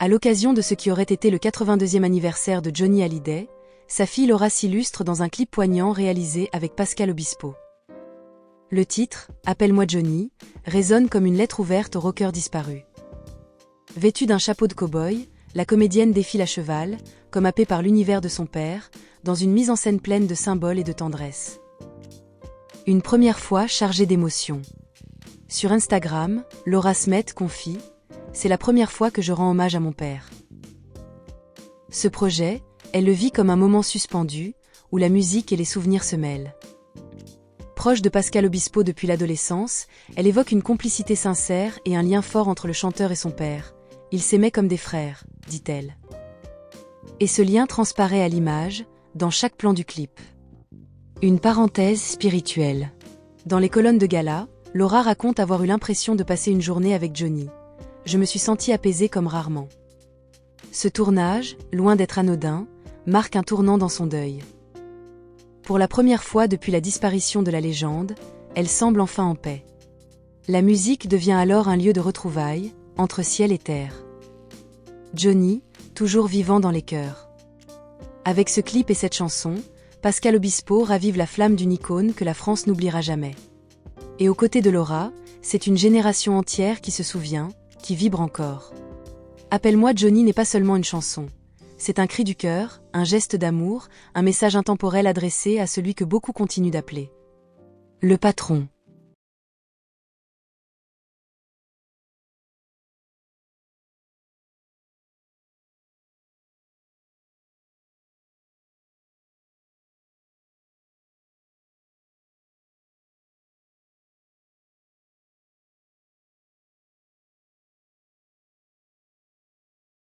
À l'occasion de ce qui aurait été le 82e anniversaire de Johnny Hallyday, sa fille Laura s'illustre dans un clip poignant réalisé avec Pascal Obispo. Le titre, « Appelle-moi Johnny », résonne comme une lettre ouverte au rocker disparu. Vêtue d'un chapeau de cow-boy, la comédienne défile à cheval, comme happée par l'univers de son père, dans une mise en scène pleine de symboles et de tendresse. Une première fois chargée d'émotions. Sur Instagram, Laura Smet confie « C'est la première fois que je rends hommage à mon père ». Ce projet, elle le vit comme un moment suspendu, où la musique et les souvenirs se mêlent. Proche de Pascal Obispo depuis l'adolescence, elle évoque une complicité sincère et un lien fort entre le chanteur et son père. Ils s'aimaient comme des frères, dit-elle. Et ce lien transparaît à l'image, dans chaque plan du clip. Une parenthèse spirituelle. Dans les colonnes de gala, Laura raconte avoir eu l'impression de passer une journée avec Johnny. Je me suis sentie apaisée comme rarement. Ce tournage, loin d'être anodin, marque un tournant dans son deuil. Pour la première fois depuis la disparition de la légende, elle semble enfin en paix. La musique devient alors un lieu de retrouvailles, entre ciel et terre. Johnny, toujours vivant dans les cœurs. Avec ce clip et cette chanson, Pascal Obispo ravive la flamme d'une icône que la France n'oubliera jamais. Et aux côtés de Laura, c'est une génération entière qui se souvient, qui vibre encore. Appelle-moi Johnny n'est pas seulement une chanson. C'est un cri du cœur, un geste d'amour, un message intemporel adressé à celui que beaucoup continuent d'appeler le patron.